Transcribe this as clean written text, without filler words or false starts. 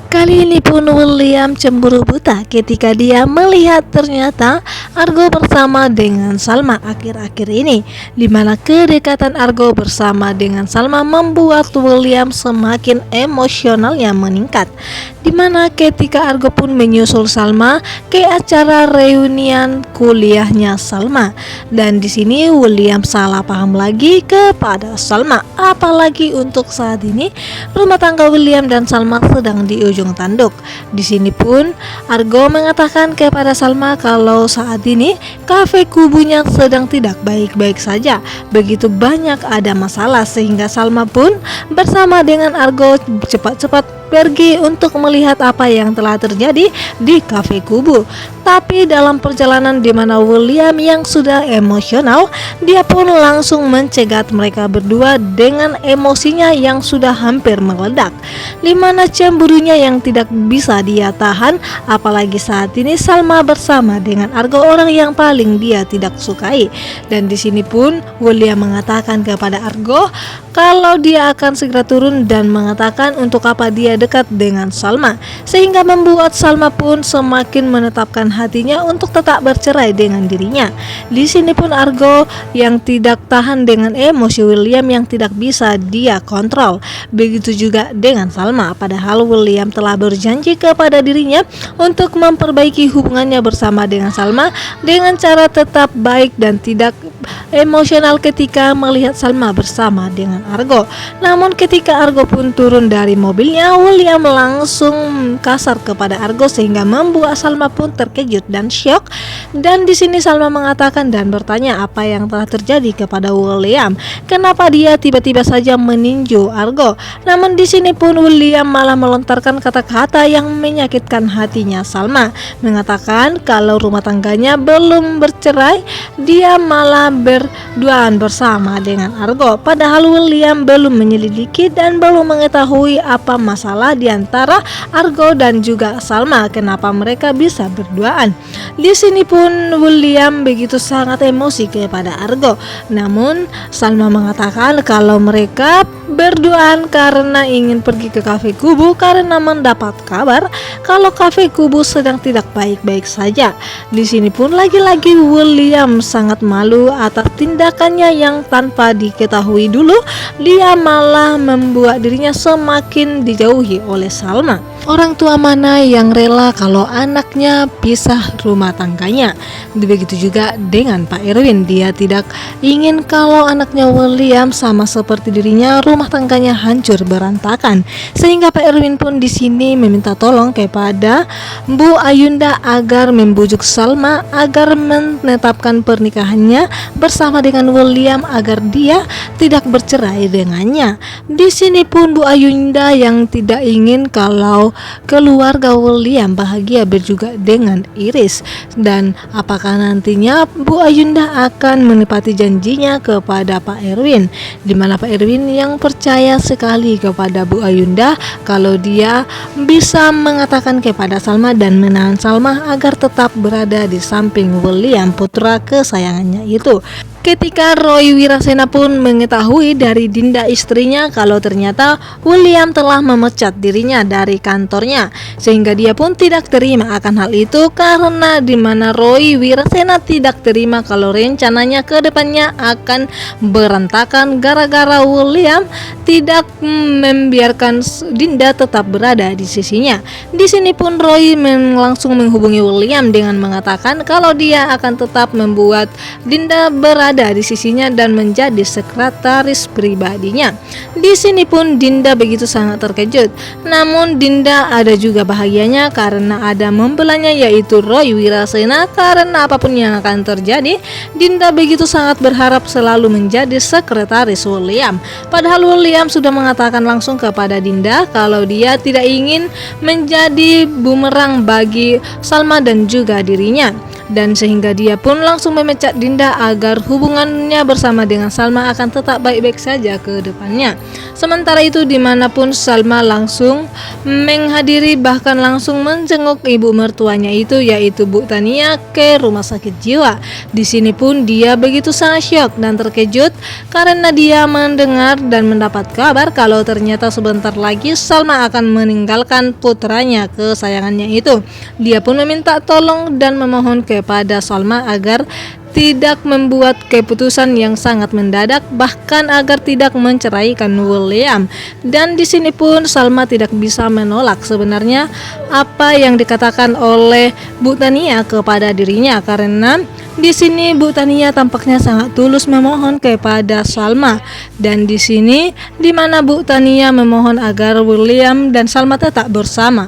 Kali ini pun William cemburu buta ketika dia melihat ternyata Argo bersama dengan Salma akhir-akhir ini, di mana kedekatan Argo bersama dengan Salma membuat William semakin emosionalnya meningkat. Di mana ketika Argo pun menyusul Salma ke acara reunian kuliahnya Salma, dan di sini William salah paham lagi kepada Salma, apalagi untuk saat ini rumah tangga William dan Salma sedang di ujung tanduk. Di sini pun Argo mengatakan kepada Salma kalau saat ini kafe kubunya sedang tidak baik-baik saja, begitu banyak ada masalah, sehingga Salma pun bersama dengan Argo cepat-cepat pergi untuk melihat apa yang telah terjadi di kafe kubu. Tapi dalam perjalanan di mana William yang sudah emosional, dia pun langsung mencegat mereka berdua dengan emosinya yang sudah hampir meledak, di mana cemburunya yang tidak bisa dia tahan, apalagi saat ini Salma bersama dengan Argo, orang yang paling dia tidak sukai. Dan di sini pun William mengatakan kepada Argo kalau dia akan segera turun dan mengatakan untuk apa dia dekat dengan Salma, sehingga membuat Salma pun semakin menetapkan hatinya untuk tetap bercerai dengan dirinya. Di sini pun Argo yang tidak tahan dengan emosi William yang tidak bisa dia kontrol. Begitu juga dengan Salma, padahal William telah berjanji kepada dirinya untuk memperbaiki hubungannya bersama dengan Salma dengan cara tetap baik dan tidak emosional ketika melihat Salma bersama dengan Argo. Namun ketika Argo pun turun dari mobilnya, William langsung kasar kepada Argo sehingga membuat Salma pun terkejut dan syok. Dan di sini Salma mengatakan dan bertanya apa yang telah terjadi kepada William, kenapa dia tiba-tiba saja meninju Argo. Namun di sini pun William malah melontarkan kata-kata yang menyakitkan hatinya Salma, mengatakan kalau rumah tangganya belum bercerai, dia malah berduaan bersama dengan Argo. Padahal William belum menyelidiki dan belum mengetahui apa masalah di antara Argo dan juga Salma, kenapa mereka bisa berduaan. Di sini pun William begitu sangat emosi kepada Argo. Namun Salma mengatakan kalau mereka berduaan karena ingin pergi ke kafe kubu karena mendapat kabar kalau kafe kubu sedang tidak baik-baik saja. Di sini pun lagi-lagi William sangat malu atas tindakannya yang tanpa diketahui dulu dia malah membuat dirinya semakin dijauhi oleh Salma. Orang tua mana yang rela kalau anaknya pisah rumah tangganya? Begitu juga dengan Pak Erwin, dia tidak ingin kalau anaknya William sama seperti dirinya rumah tangganya hancur berantakan. Sehingga Pak Erwin pun di sini meminta tolong kepada Bu Ayunda agar membujuk Salma agar menetapkan pernikahannya bersama dengan William agar dia tidak bercerai dengannya. Di sini pun Bu Ayunda yang tidak ingin kalau keluarga William bahagia berjuga dengan Iris. Dan apakah nantinya Bu Ayunda akan menepati janjinya kepada Pak Erwin, di mana Pak Erwin yang percaya sekali kepada Bu Ayunda kalau dia bisa mengatakan kepada Salma dan menahan Salma agar tetap berada di samping William, putra kesayangannya itu. Ketika Roy Wirasena pun mengetahui dari Dinda istrinya kalau ternyata William telah memecat dirinya dari kantornya, sehingga dia pun tidak terima akan hal itu karena di mana Roy Wirasena tidak terima kalau rencananya ke depannya akan berantakan gara-gara William tidak membiarkan Dinda tetap berada di sisinya. Di sini pun Roy langsung menghubungi William dengan mengatakan kalau dia akan tetap membuat Dinda berada di sisinya dan menjadi sekretaris pribadinya. Di sini pun Dinda begitu sangat terkejut. Namun Dinda ada juga bahagianya karena ada membelanya yaitu Roy Wirasena, karena apapun yang akan terjadi Dinda begitu sangat berharap selalu menjadi sekretaris William. Padahal William sudah mengatakan langsung kepada Dinda kalau dia tidak ingin menjadi bumerang bagi Salma dan juga dirinya. dan sehingga dia pun langsung memecat Dinda agar hubungannya bersama dengan Salma akan tetap baik-baik saja ke depannya. Sementara itu dimanapun Salma langsung menghadiri bahkan langsung menjenguk ibu mertuanya itu, yaitu Bu Tania, ke rumah sakit jiwa. Di sini pun dia begitu sangat syok dan terkejut karena dia mendengar dan mendapat kabar kalau ternyata sebentar lagi Salma akan meninggalkan putranya kesayangannya itu. Dia pun meminta tolong dan memohon kepada Salma agar tidak membuat keputusan yang sangat mendadak, bahkan agar tidak menceraikan William. Dan di sini pun Salma tidak bisa menolak sebenarnya apa yang dikatakan oleh Bu Tania kepada dirinya, karena di sini Bu Tania tampaknya sangat tulus memohon kepada Salma. Dan di sini dimana Bu Tania memohon agar William dan Salma tetap bersama.